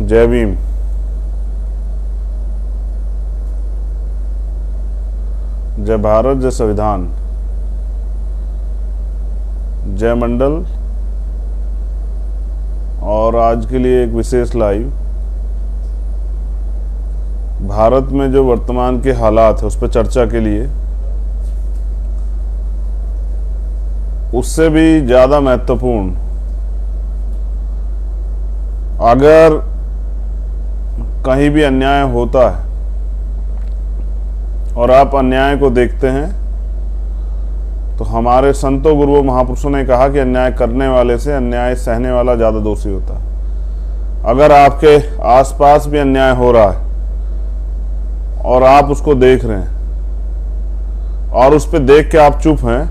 जय भीम। जय भारत, जय संविधान, जय मंडल। और आज के लिए एक विशेष लाइव, भारत में जो वर्तमान के हालात है उस पर चर्चा के लिए, उससे भी ज़्यादा महत्वपूर्ण, अगर कहीं भी अन्याय होता है और आप अन्याय को देखते हैं तो हमारे संतों गुरुओं महापुरुषों ने कहा कि अन्याय करने वाले से अन्याय सहने वाला ज़्यादा दोषी होता है। अगर आपके आसपास भी अन्याय हो रहा है और आप उसको देख रहे हैं और उस पर देख के आप चुप हैं,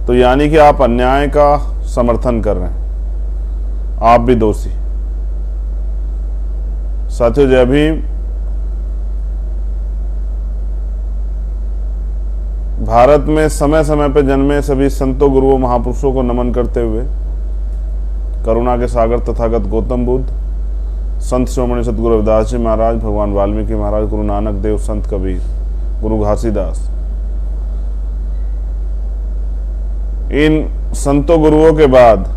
तो यानी कि आप अन्याय का समर्थन कर रहे हैं, आप भी दोषी। साथियों, जय भीम। भारत में समय समय पर जन्मे सभी संतों गुरुओं महापुरुषों को नमन करते हुए करुणा के सागर तथागत गौतम बुद्ध, संत शिरोमणि सतगुरु रविदास जी महाराज, भगवान वाल्मीकि महाराज, गुरु नानक देव, संत कबीर, गुरु घासीदास, इन संतों गुरुओं के बाद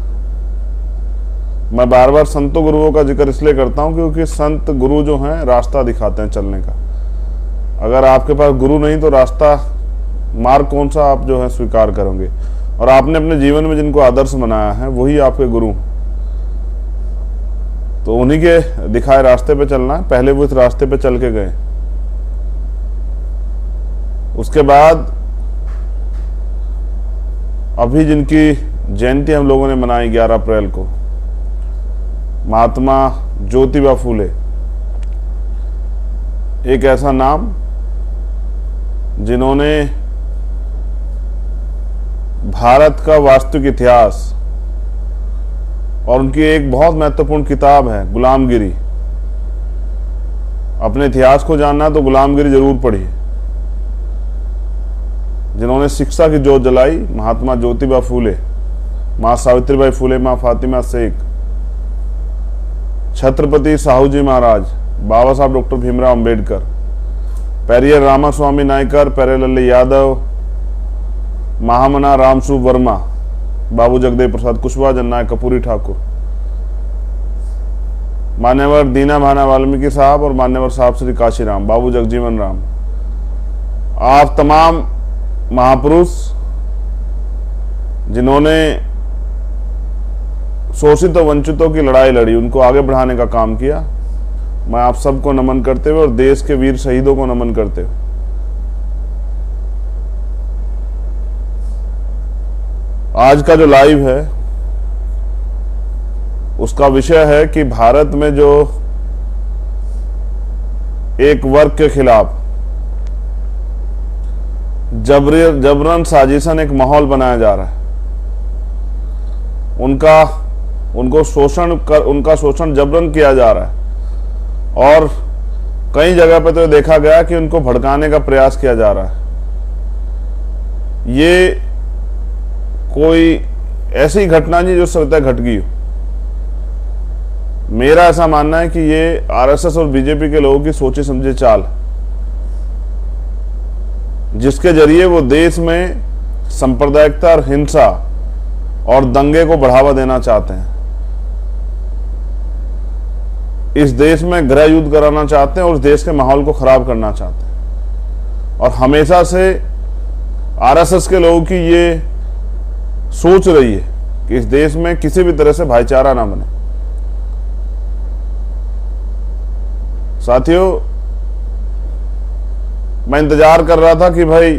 मैं बार बार संतों गुरुओं का जिक्र इसलिए करता हूं क्योंकि संत गुरु जो हैं रास्ता दिखाते हैं चलने का। अगर आपके पास गुरु नहीं तो रास्ता, मार्ग कौन सा आप जो है स्वीकार करोगे। और आपने अपने जीवन में जिनको आदर्श बनाया है वही आपके गुरु, तो उन्हीं के दिखाए रास्ते पे चलना है। पहले वो इस रास्ते पे चल के गए, उसके बाद अभी जिनकी जयंती हम लोगों ने मनाई 11 अप्रैल को, महात्मा ज्योतिबा फूले, एक ऐसा नाम जिन्होंने भारत का वास्तविक इतिहास, और उनकी एक बहुत महत्वपूर्ण किताब है गुलामगिरी। अपने इतिहास को जानना तो गुलामगिरी जरूर पढ़िए। जिन्होंने शिक्षा की जोत जलाई, महात्मा ज्योतिबा फूले, मां सावित्रीबाई फूले, मां फातिमा शेख, छत्रपति साहू जी महाराज, बाबा साहब डॉक्टर भीमराव अंबेडकर, पेरियर रामास्वामी नायकर, पेरेलल्ली यादव, महामना रामसु वर्मा, बाबू जगदेव प्रसाद कुशवाहा, जननायक कपूरी ठाकुर, मान्यवर दीना भाना वाल्मीकि साहब और मान्यवर साहब श्री काशीराम, बाबू जगजीवन राम। आप तमाम महापुरुष जिन्होंने शोषित और वंचितों की लड़ाई लड़ी, उनको आगे बढ़ाने का काम किया, मैं आप सबको नमन करते हुए और देश के वीर शहीदों को नमन करते हुए आज का जो लाइव है उसका विषय है कि भारत में जो एक वर्ग के खिलाफ जबरन साजिशन एक माहौल बनाया जा रहा है, उनका शोषण जबरन किया जा रहा है और कई जगह पे तो देखा गया कि उनको भड़काने का प्रयास किया जा रहा है। ये कोई ऐसी घटना नहीं जो सत्य घट गई हो। मेरा ऐसा मानना है कि ये आरएसएस और बीजेपी के लोगों की सोची समझी चाल, जिसके जरिए वो देश में सांप्रदायिकता और हिंसा और दंगे को बढ़ावा देना चाहते हैं, इस देश में गृह युद्ध कराना चाहते हैं और उस देश के माहौल को खराब करना चाहते हैं। और हमेशा से आरएसएस के लोगों की ये सोच रही है कि इस देश में किसी भी तरह से भाईचारा ना बने। साथियों, मैं इंतजार कर रहा था कि भाई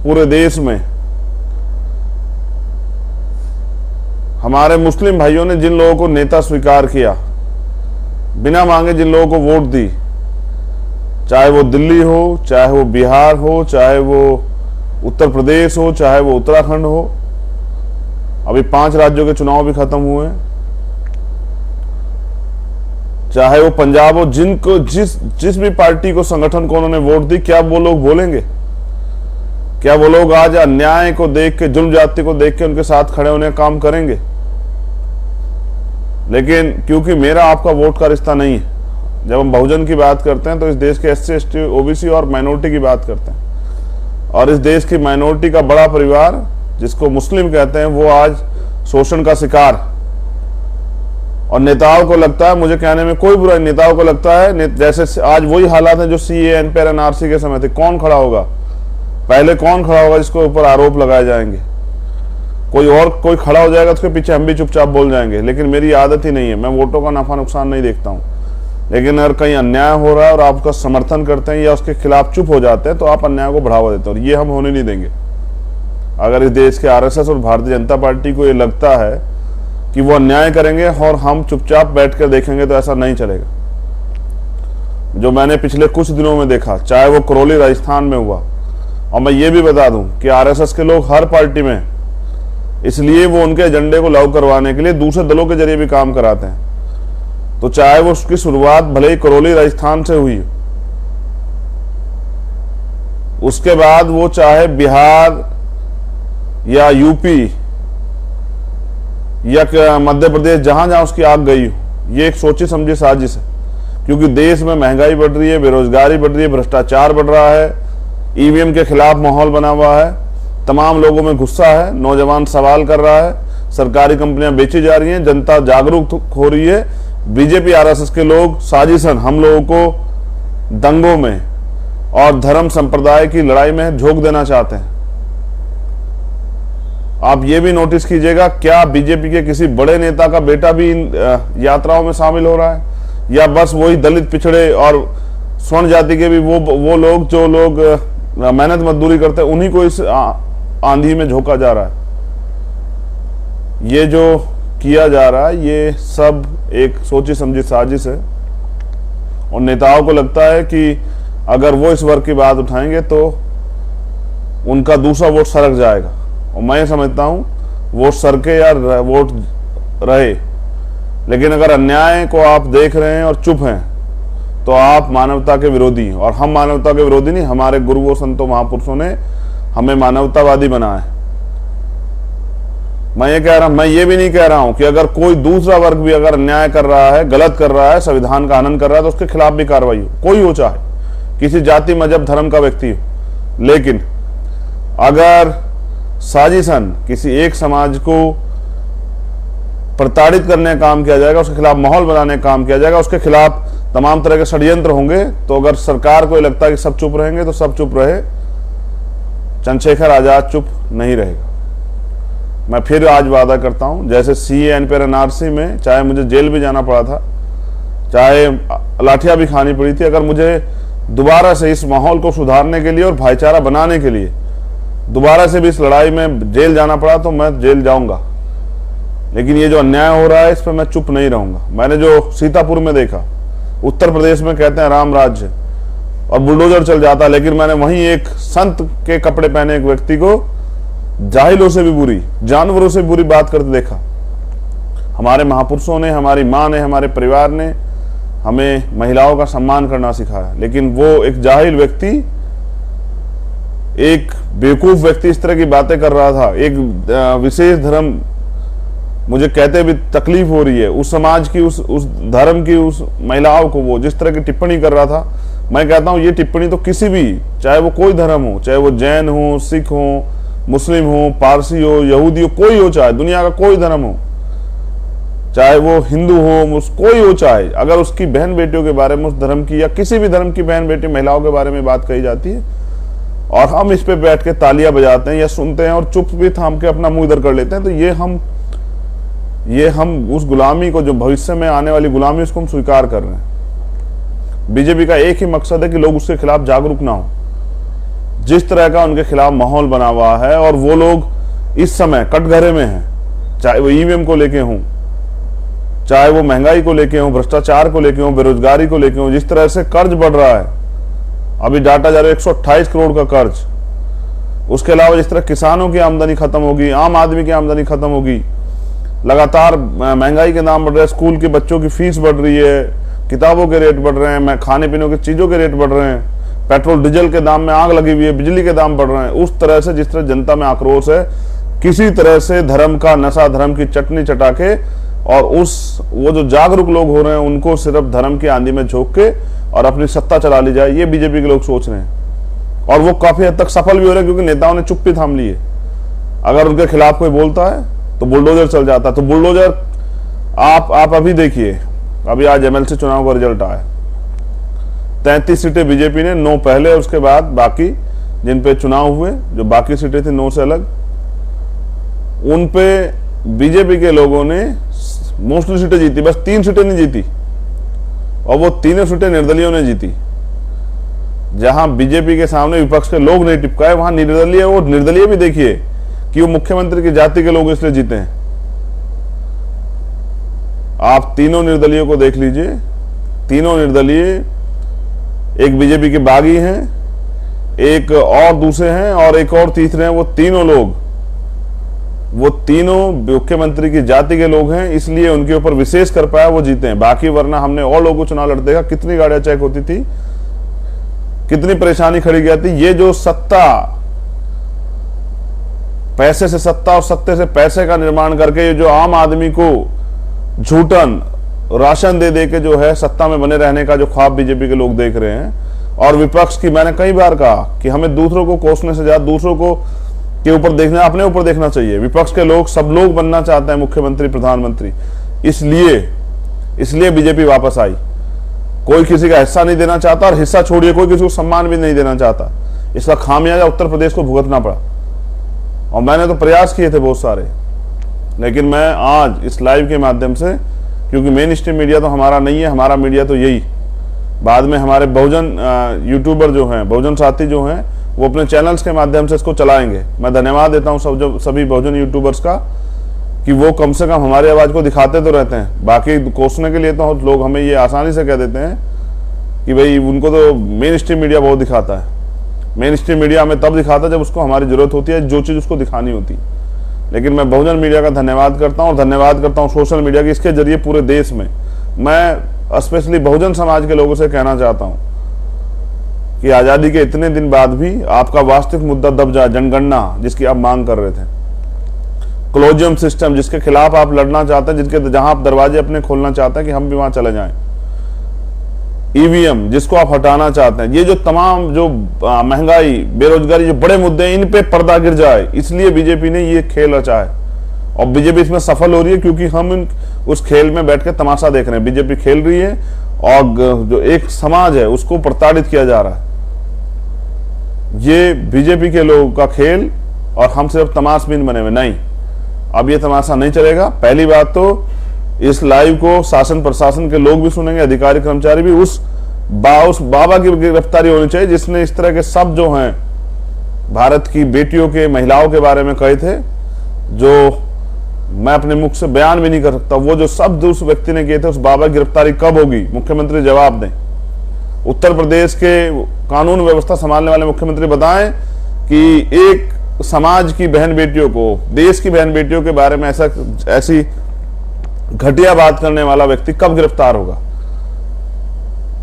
पूरे देश में हमारे मुस्लिम भाइयों ने जिन लोगों को नेता स्वीकार किया, बिना मांगे जिन लोगों को वोट दी, चाहे वो दिल्ली हो, चाहे वो बिहार हो, चाहे वो उत्तर प्रदेश हो, चाहे वो उत्तराखंड हो, अभी 5 राज्यों के चुनाव भी खत्म हुए हैं, चाहे वो पंजाब हो, जिनको जिस भी पार्टी को, संगठन को उन्होंने वोट दी, क्या वो लोग बोलेंगे? क्या वो लोग आज अन्याय को देख के, जुल्म जाति को देख के उनके साथ खड़े होने का काम करेंगे? लेकिन क्योंकि मेरा आपका वोट का रिश्ता नहीं है, जब हम बहुजन की बात करते हैं तो इस देश के SC ST OBC और माइनॉरिटी की बात करते हैं, और इस देश की माइनॉरिटी का बड़ा परिवार जिसको मुस्लिम कहते हैं वो आज शोषण का शिकार। और नेताओं को लगता है, मुझे कहने में कोई बुराई, नेताओं को लगता है जैसे आज वही हालात हैं जो CAA NPR NRC के समय थे। कौन खड़ा होगा पहले, कौन खड़ा होगा जिसको ऊपर आरोप लगाए जाएंगे? कोई खड़ा हो जाएगा, उसके पीछे हम भी चुपचाप बोल जाएंगे। लेकिन मेरी आदत ही नहीं है, मैं वोटों का नफा नुकसान नहीं देखता हूं। लेकिन अगर कहीं अन्याय हो रहा है और आप उसका समर्थन करते हैं या उसके खिलाफ चुप हो जाते हैं तो आप अन्याय को बढ़ावा देते हैं, और ये हम होने नहीं देंगे। अगर इस देश के RSS और भारतीय जनता पार्टी को ये लगता है कि वो अन्याय करेंगे और हम चुपचाप बैठकर देखेंगे, तो ऐसा नहीं चलेगा। जो मैंने पिछले कुछ दिनों में देखा, चाहे वो करौली राजस्थान में हुआ, और मैं ये भी बता दूं कि RSS के लोग हर पार्टी में, इसलिए वो उनके एजेंडे को लागू करवाने के लिए दूसरे दलों के जरिए भी काम कराते हैं। तो चाहे वो उसकी शुरुआत भले ही करौली राजस्थान से हुई, उसके बाद वो चाहे बिहार या यूपी या मध्य प्रदेश, जहां जहां उसकी आग गई हो, ये एक सोची समझी साजिश है। क्योंकि देश में महंगाई बढ़ रही है, बेरोजगारी बढ़ रही है, भ्रष्टाचार बढ़ रहा है, EVM के खिलाफ माहौल बना हुआ है, तमाम लोगों में गुस्सा है, नौजवान सवाल कर रहा है, सरकारी कंपनियां बेची जा रही हैं, जनता जागरूक हो रही है। बीजेपी RSS के लोग साजिशन हम लोगों को दंगों में और धर्म संप्रदाय की लड़ाई में झोंक देना चाहते हैं। आप ये भी नोटिस कीजिएगा, क्या बीजेपी के किसी बड़े नेता का बेटा भी इन यात्राओं में शामिल हो रहा है, या बस वही दलित पिछड़े और स्वर्ण जाति के भी वो लोग जो लोग मेहनत मजदूरी करते हैं, उन्हीं को इस आंधी में झोंका जा रहा है? ये जो किया जा रहा है ये सब एक सोची समझी साजिश है, और नेताओं को लगता है कि अगर वो इस वर्ग की बात उठाएंगे तो उनका दूसरा वोट सरक जाएगा। और मैं समझता हूं वोट सरके या वोट रहे, लेकिन अगर अन्याय को आप देख रहे हैं और चुप हैं तो आप मानवता के विरोधी हैं। और हम मानवता के विरोधी नहीं, हमारे गुरुओं संतों महापुरुषों ने हमें मानवतावादी बनाया है। मैं ये भी नहीं कह रहा हूं कि अगर कोई दूसरा वर्ग भी अगर अन्याय कर रहा है, गलत कर रहा है, संविधान का हनन कर रहा है, तो उसके खिलाफ भी कार्रवाई हो, कोई हो, चाहे किसी जाति मजहब धर्म का व्यक्ति हो। लेकिन अगर साजिशन किसी एक समाज को प्रताड़ित करने का काम किया जाएगा, उसके खिलाफ माहौल बनाने का काम किया जाएगा, उसके खिलाफ तमाम तरह के षड्यंत्र होंगे, तो अगर सरकार को लगता है कि सब चुप रहेंगे तो सब चुप रहे, चंद्रशेखर आजाद चुप नहीं रहेगा। मैं फिर आज वादा करता हूं, जैसे CAA NPR NRC में चाहे मुझे जेल भी जाना पड़ा था, चाहे लाठियां भी खानी पड़ी थी, अगर मुझे दोबारा से इस माहौल को सुधारने के लिए और भाईचारा बनाने के लिए दोबारा से भी इस लड़ाई में जेल जाना पड़ा तो मैं जेल जाऊंगा। लेकिन ये जो अन्याय हो रहा है इस पर मैं चुप नहीं रहूंगा। मैंने जो सीतापुर में देखा, उत्तर प्रदेश में कहते हैं राम राज्य और बुलडोजर चल जाता, लेकिन मैंने वहीं एक संत के कपड़े पहने एक व्यक्ति को जाहिलों से भी बुरी, जानवरों से बुरी बात करते देखा। हमारे महापुरुषों ने, हमारी माँ ने, हमारे परिवार ने हमें महिलाओं का सम्मान करना सिखाया, लेकिन वो एक जाहिल व्यक्ति, एक बेवकूफ व्यक्ति इस तरह की बातें कर रहा था। एक विशेष धर्म, मुझे कहते भी तकलीफ हो रही है, उस समाज की, उस धर्म की, उस महिलाओं को वो जिस तरह की टिप्पणी कर रहा था। मैं कहता हूं ये टिप्पणी तो किसी भी, चाहे वो कोई धर्म हो, चाहे वो जैन हो, सिख हो, मुस्लिम हो, पारसी हो, यहूदी हो, कोई हो, चाहे दुनिया का कोई धर्म हो, चाहे वो हिंदू हो, कोई हो, चाहे अगर उसकी बहन बेटियों के बारे में, उस धर्म की या किसी भी धर्म की बहन बेटी महिलाओं के बारे में बात कही जाती है और हम इस पे बैठ के तालियां बजाते हैं या सुनते हैं और चुप भी थाम के अपना मुंह इधर कर लेते हैं, तो ये हम उस गुलामी को, जो भविष्य में आने वाली गुलामी, उसको हम स्वीकार कर रहे हैं। बीजेपी का एक ही मकसद है कि लोग उसके खिलाफ जागरूक ना हो। जिस तरह का उनके खिलाफ माहौल बना हुआ है और वो लोग इस समय कटघरे में हैं, चाहे वो EVM को लेके हों, चाहे वो महंगाई को लेके हों, भ्रष्टाचार को लेके हों, बेरोजगारी को लेके हों, जिस तरह से कर्ज बढ़ रहा है, अभी डाटा जा रहा है 128 करोड़ का कर्ज। उसके अलावा जिस तरह किसानों की आमदनी खत्म होगी, आम आदमी की आमदनी खत्म होगी, लगातार महंगाई के दाम बढ़ रहे हैं, स्कूल के बच्चों की फीस बढ़ रही है, किताबों के रेट बढ़ रहे हैं, खाने पीने की चीजों के रेट बढ़ रहे हैं, पेट्रोल डीजल के दाम में आग लगी हुई है, बिजली के दाम बढ़ रहे हैं। उस तरह से जिस तरह जनता में आक्रोश है, किसी तरह से धर्म का नशा, धर्म की चटनी चटा के और वो जो जागरूक लोग हो रहे हैं उनको सिर्फ धर्म की आंधी में झोंक के और अपनी सत्ता चला ली जाए, ये बीजेपी के लोग सोच रहे हैं। और वो काफी हद तक सफल भी हो रहे हैं, क्योंकि नेताओं ने चुप्पी थाम ली है। अगर उनके खिलाफ कोई बोलता है तो बुलडोजर चल जाता है। तो बुलडोजर आप अभी देखिए, अभी आज एमएलसी चुनाव का रिजल्ट आया, 33 सीटें बीजेपी ने, 9 पहले, उसके बाद बाकी जिन पे चुनाव हुए, जो बाकी सीटें थी 9 से अलग, उन पे बीजेपी के लोगों ने मोस्टली सीटें जीती। बस 3 सीटें नहीं जीती, और वो तीनों सीटें निर्दलियों ने जीती। जहां बीजेपी के सामने विपक्ष के लोग नहीं टिपकाए, वहां निर्दलीय, वो निर्दलीय भी देखिए कि वो मुख्यमंत्री की जाति के लोग इसलिए जीते हैं। आप तीनों निर्दलियों को देख लीजिए, तीनों निर्दलीय, एक बीजेपी के बागी हैं, एक और दूसरे हैं, और एक और तीसरे हैं। वो तीनों लोग, वो तीनों मुख्यमंत्री की जाति के लोग हैं, इसलिए उनके ऊपर विशेष कर पाया, वो जीते हैं। बाकी वरना हमने और लोगों को चुनाव लड़ते देखा, कितनी गाड़ियां चेक होती थी, कितनी परेशानी खड़ी की जाती। ये जो सत्ता, पैसे से सत्ता और सत्ते से पैसे का निर्माण करके, ये जो आम आदमी को झूठन राशन दे दे के जो है सत्ता में बने रहने का जो ख्वाब बीजेपी के लोग देख रहे हैं, और विपक्ष की, मैंने कई बार कहा कि हमें दूसरों को कोसने से ज्यादा दूसरों को के ऊपर देखना, अपने ऊपर देखना चाहिए। विपक्ष के लोग, सब लोग बनना चाहते हैं मुख्यमंत्री, प्रधानमंत्री, इसलिए बीजेपी वापस आई। कोई किसी का हिस्सा नहीं देना चाहता, और हिस्सा छोड़िए कोई किसी को सम्मान भी नहीं देना चाहता। इसका खामियाजा उत्तर प्रदेश को भुगतना पड़ा, और मैंने तो प्रयास किए थे बहुत सारे, लेकिन मैं आज इस लाइव के माध्यम से, क्योंकि मेन स्ट्रीम मीडिया तो हमारा नहीं है, हमारा मीडिया तो यही, बाद में हमारे बहुजन यूट्यूबर जो हैं, बहुजन साथी जो हैं, वो अपने चैनल्स के माध्यम से इसको चलाएंगे। मैं धन्यवाद देता हूं सभी बहुजन यूट्यूबर्स का कि वो कम से कम हमारी आवाज को दिखाते तो रहते हैं। बाकी कोसने के लिए तो लोग हमें ये आसानी से कह देते हैं कि भाई उनको तो मेन स्ट्रीम मीडिया बहुत दिखाता है। मेन स्ट्रीम मीडिया हमें तब दिखाता है जब उसको हमारी जरूरत होती है, जो चीज उसको दिखानी होती। लेकिन मैं बहुजन मीडिया का धन्यवाद करता हूँ, और धन्यवाद करता हूँ सोशल मीडिया की। इसके जरिए पूरे देश में मैं स्पेशली बहुजन समाज के लोगों से कहना चाहता हूँ कि आजादी के इतने दिन बाद भी आपका वास्तविक मुद्दा दब जाए, जनगणना जिसकी आप मांग कर रहे थे, क्लोजियम सिस्टम जिसके खिलाफ आप लड़ना चाहते हैं, जिनके जहां आप दरवाजे अपने खोलना चाहते हैं कि हम भी वहां चले जाएं, ईवीएम जिसको आप हटाना चाहते हैं, ये जो तमाम जो महंगाई, बेरोजगारी, जो बड़े मुद्दे हैं, इन पे पर्दा गिर जाए, इसलिए बीजेपी ने ये खेल रचा है। और बीजेपी इसमें सफल हो रही है, क्योंकि हम उस खेल में बैठ के तमाशा देख रहे हैं। बीजेपी खेल रही है, और जो एक समाज है उसको प्रताड़ित किया जा रहा है। ये बीजेपी के लोगों का खेल, और हम सिर्फ तमाशबीन बने हुए नहीं। अब ये तमाशा नहीं चलेगा। पहली बात तो इस लाइव को शासन प्रशासन के लोग भी सुनेंगे, अधिकारी कर्मचारी भी। उस बाबा की गिरफ्तारी होनी चाहिए जिसने इस तरह के शब्द जो हैं भारत की बेटियों के, महिलाओं के बारे में कहे थे, जो मैं अपने मुख से बयान भी नहीं कर सकता। वो जो शब्द उस व्यक्ति ने किए थे, उस बाबा की गिरफ्तारी कब होगी, मुख्यमंत्री जवाब दें। उत्तर प्रदेश के कानून व्यवस्था संभालने वाले मुख्यमंत्री बताएं कि एक समाज की बहन बेटियों को, देश की बहन बेटियों के बारे में ऐसी घटिया बात करने वाला व्यक्ति कब गिरफ्तार होगा।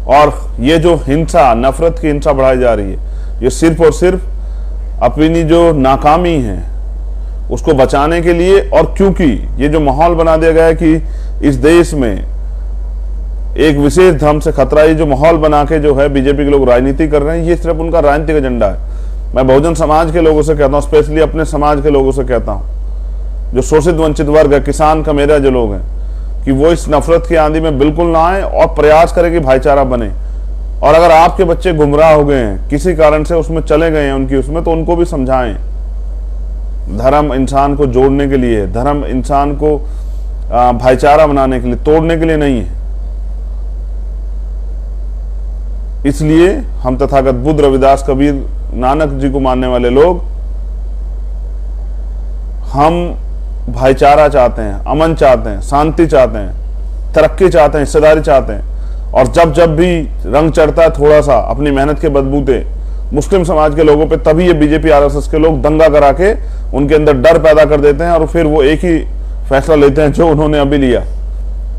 और ये जो हिंसा, नफरत की हिंसा बढ़ाई जा रही है, ये सिर्फ और सिर्फ अपनी जो नाकामी है उसको बचाने के लिए, और क्योंकि ये जो माहौल बना दिया गया है कि इस देश में एक विशेष धर्म से खतरा, ये जो माहौल बना के जो है बीजेपी के लोग राजनीति कर रहे हैं, ये सिर्फ उनका राजनीतिक एजेंडा है। मैं बहुजन समाज के लोगों से कहता हूं, स्पेशली अपने समाज के लोगों से कहता हूं, जो शोषित वंचित वर्ग है, किसान का मेरा जो लोग हैं, कि वो इस नफरत की आंधी में बिल्कुल ना आए, और प्रयास करें कि भाईचारा बने। और अगर आपके बच्चे गुमराह हो गए हैं, किसी कारण से उसमें चले गए हैं उनकी उसमें, तो उनको भी समझाएं। धर्म इंसान को जोड़ने के लिए, धर्म इंसान को भाईचारा बनाने के लिए, तोड़ने के लिए नहीं है। इसलिए हम तथागत बुद्ध, रविदास, कबीर, नानक जी को मानने वाले लोग, हम भाईचारा चाहते हैं, अमन चाहते हैं, शांति चाहते हैं, तरक्की चाहते हैं, हिस्सेदारी चाहते हैं। और जब जब भी रंग चढ़ता है थोड़ा सा अपनी मेहनत के बदबूते मुस्लिम समाज के लोगों पे, तभी ये बीजेपी आरएसएस के लोग दंगा करा के उनके अंदर डर पैदा कर देते हैं, और फिर वो एक ही फैसला लेते हैं जो उन्होंने अभी लिया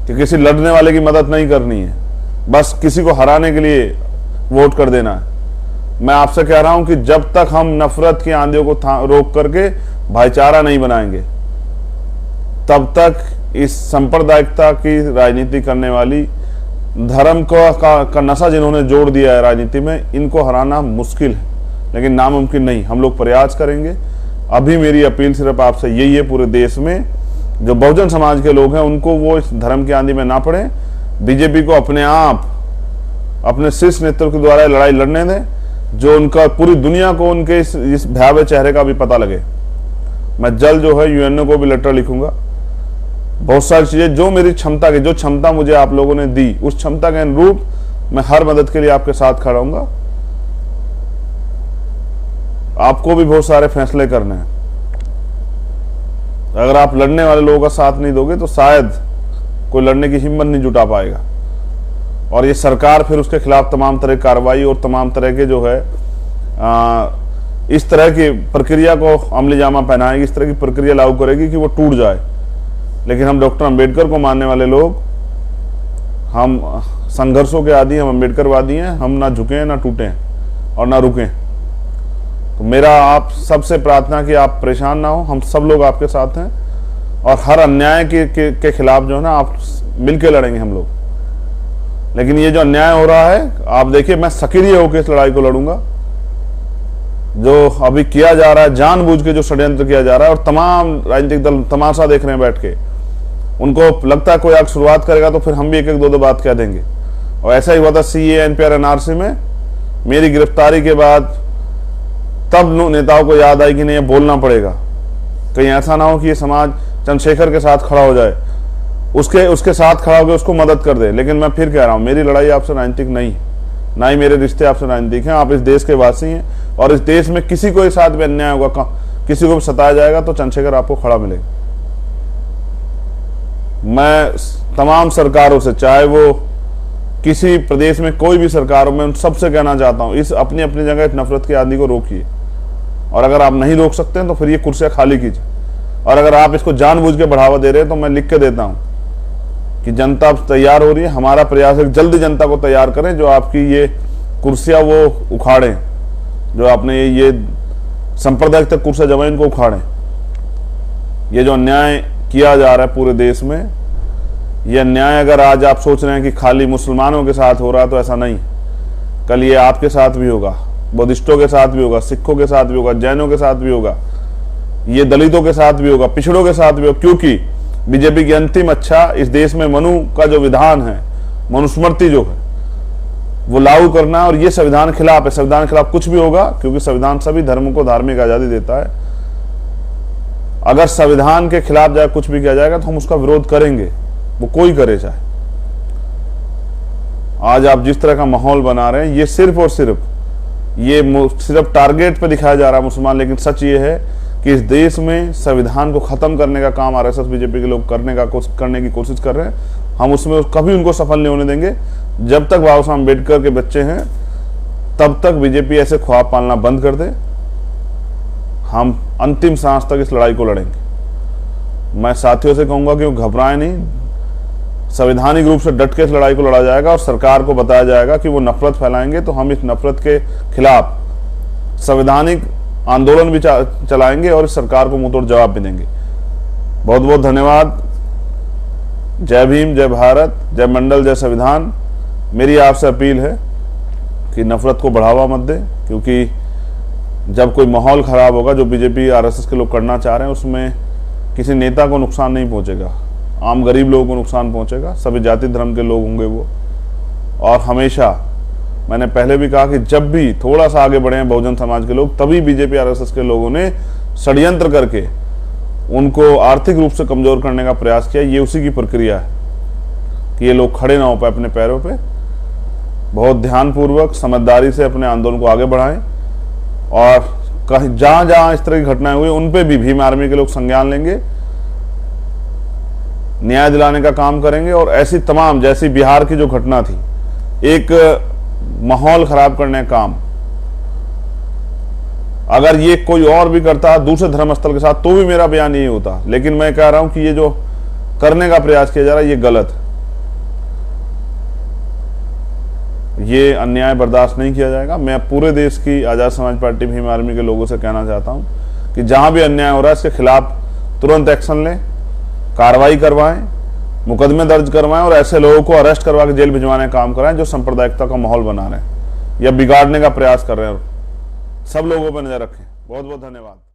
कि किसी लड़ने वाले की मदद नहीं करनी है, बस किसी को हराने के लिए वोट कर देना है। मैं आपसे कह रहा हूं कि जब तक हम नफरत की आंधियों को रोक करके भाईचारा नहीं बनाएंगे, तब तक इस सांप्रदायिकता की राजनीति करने वाली, धर्म का नशा जिन्होंने जोड़ दिया है राजनीति में, इनको हराना मुश्किल है लेकिन नामुमकिन नहीं। हम लोग प्रयास करेंगे। अभी मेरी अपील सिर्फ आपसे यही है, पूरे देश में जो बहुजन समाज के लोग हैं उनको वो इस धर्म की आंधी में ना पड़े। बीजेपी को अपने आप अपने शीर्ष नेतृत्व के द्वारा लड़ाई लड़ने दें, जो उनका पूरी दुनिया को उनके इस भयावह चेहरे का भी पता लगे। मैं जल्द जो है यूएनओ को भी लेटर लिखूंगा। बहुत सारी चीजें जो मेरी क्षमता की, जो क्षमता मुझे आप लोगों ने दी, उस क्षमता के अनुरूप मैं हर मदद के लिए आपके साथ खड़ा हूंगा। आपको भी बहुत सारे फैसले करने हैं। अगर आप लड़ने वाले लोगों का साथ नहीं दोगे तो शायद कोई लड़ने की हिम्मत नहीं जुटा पाएगा, और ये सरकार फिर उसके खिलाफ तमाम तरह की कार्रवाई और तमाम तरह के जो है इस तरह की प्रक्रिया को अमली जामा पहनाएगी, इस तरह की प्रक्रिया लागू करेगी कि वो टूट जाए। लेकिन हम डॉक्टर अंबेडकर को मानने वाले लोग, हम संघर्षों के आदि, हम अंबेडकरवादी हैं। हम ना झुकें ना टूटें और ना रुकें। तो मेरा आप सबसे प्रार्थना कि आप परेशान ना हो, हम सब लोग आपके साथ हैं और हर अन्याय के खिलाफ जो है ना आप मिलके लड़ेंगे हम लोग। लेकिन ये जो अन्याय हो रहा है, आप देखिए, मैं सक्रिय होकर इस लड़ाई को लड़ूंगा। जो अभी किया जा रहा है, जानबूझ के जो षड्यंत्र किया जा रहा है, और तमाम राजनीतिक दल तमाशा देख रहे हैं बैठ के, उनको लगता है कोई आग शुरुआत करेगा तो फिर हम भी एक एक दो दो बात कह देंगे। और ऐसा ही हुआ था सीए एनपीआर एनआरसी में। मेरी गिरफ्तारी के बाद तब नेताओं को याद आई कि नहीं, ये बोलना पड़ेगा, कहीं ऐसा ना हो कि ये समाज चंद्रशेखर के साथ खड़ा हो जाए, उसके साथ खड़ा होकर उसको मदद कर दे। लेकिन मैं फिर कह रहा हूं, मेरी लड़ाई आपसे राजनीतिक नहीं, ना ही मेरे रिश्ते आपसे राजनीतिक हैं। आप इस देश के वासी हैं और इस देश में किसी को साथ भी अन्याय होगा, किसी को भी सताया जाएगा तो चंद्रशेखर आपको खड़ा मिलेगा। मैं तमाम सरकारों से, चाहे वो किसी प्रदेश में कोई भी सरकार हो, मैं उन सबसे कहना चाहता हूं, इस अपनी अपनी जगह इस नफरत की आंधी को रोकिए। और अगर आप नहीं रोक सकते हैं तो फिर ये कुर्सियां खाली कीजिए। और अगर आप इसको जानबूझ के बढ़ावा दे रहे हैं तो मैं लिख के देता हूं कि जनता अब तैयार हो रही है। हमारा प्रयास है जल्दी जनता को तैयार करें, जो आपकी ये कुर्सियां वो उखाड़ें, जो आपने ये सांप्रदायिक तक कुर्सियां जमा, इनको उखाड़ें। ये जो अन्याय किया जा रहा है पूरे देश में, ये अन्याय अगर आज आप सोच रहे हैं कि खाली मुसलमानों के साथ हो रहा है, तो ऐसा नहीं। कल ये आपके साथ भी होगा, बुद्धिस्टों के साथ भी होगा, सिखों के साथ भी होगा, जैनों के साथ भी होगा, ये दलितों के साथ भी होगा, पिछड़ों के साथ भी होगा। क्योंकि बीजेपी की अंतिम इच्छा इस देश में मनु का जो विधान है, मनुस्मृति जो है, वो लागू करना। और ये संविधान खिलाफ है। संविधान खिलाफ कुछ भी होगा, क्योंकि संविधान सभी धर्मों को धार्मिक आजादी देता है। अगर संविधान के खिलाफ जाए कुछ भी किया जाएगा तो हम उसका विरोध करेंगे, वो कोई करे चाहे। आज आप जिस तरह का माहौल बना रहे हैं, ये सिर्फ और सिर्फ टारगेट पे दिखाया जा रहा है मुसलमान। लेकिन सच ये है कि इस देश में संविधान को खत्म करने का काम आरएसएस बीजेपी के लोग करने की कोशिश कर रहे हैं। हम उसमें कभी उनको सफल नहीं होने देंगे। जब तक बाबा साहब अम्बेडकर के बच्चे हैं, तब तक बीजेपी ऐसे ख्वाब पालना बंद कर दे। हम अंतिम सांस तक इस लड़ाई को लड़ेंगे। मैं साथियों से कहूंगा कि वो घबराएं नहीं, संवैधानिक रूप से डट के इस लड़ाई को लड़ा जाएगा और सरकार को बताया जाएगा कि वो नफरत फैलाएंगे तो हम इस नफरत के खिलाफ संवैधानिक आंदोलन भी चलाएंगे और इस सरकार को मुंहतोड़ जवाब भी देंगे। बहुत बहुत धन्यवाद। जय भीम, जय भारत, जय मंडल, जय संविधान। मेरी आपसे अपील है कि नफरत को बढ़ावा मत दे, क्योंकि जब कोई माहौल खराब होगा, जो बीजेपी आरएसएस के लोग करना चाह रहे हैं, उसमें किसी नेता को नुकसान नहीं पहुंचेगा, आम गरीब लोगों को नुकसान पहुंचेगा। सभी जाति धर्म के लोग होंगे वो। और हमेशा मैंने पहले भी कहा कि जब भी थोड़ा सा आगे बढ़े हैं बहुजन समाज के लोग, तभी बीजेपी आरएसएस के लोगों ने षड्यंत्र करके उनको आर्थिक रूप से कमजोर करने का प्रयास किया। ये उसी की प्रक्रिया है कि ये लोग खड़े ना हो पाए अपने पैरों पे। बहुत ध्यानपूर्वक, समझदारी से अपने आंदोलन को आगे बढ़ाएं और कहीं जहां जहां इस तरह की घटनाएं हुई उन पे भी भीम आर्मी के लोग संज्ञान लेंगे, न्याय दिलाने का काम करेंगे। और ऐसी तमाम, जैसी बिहार की जो घटना थी, एक माहौल खराब करने का काम, अगर ये कोई और भी करता दूसरे धर्मस्थल के साथ, तो भी मेरा बयान यही होता। लेकिन मैं कह रहा हूं कि ये जो करने का प्रयास किया जा रहा है, ये गलत है। ये अन्याय बर्दाश्त नहीं किया जाएगा। मैं पूरे देश की आजाद समाज पार्टी भीम आर्मी के लोगों से कहना चाहता हूं कि जहां भी अन्याय हो रहा है, इसके खिलाफ तुरंत एक्शन लें। कार्रवाई करवाएं, मुकदमे दर्ज करवाएं और ऐसे लोगों को अरेस्ट करवा के जेल भिजवाने का काम कराएं जो सांप्रदायिकता का माहौल बना रहे हैं या बिगाड़ने का प्रयास कर रहे हैं। सब लोगों पर नजर रखें। बहुत बहुत धन्यवाद।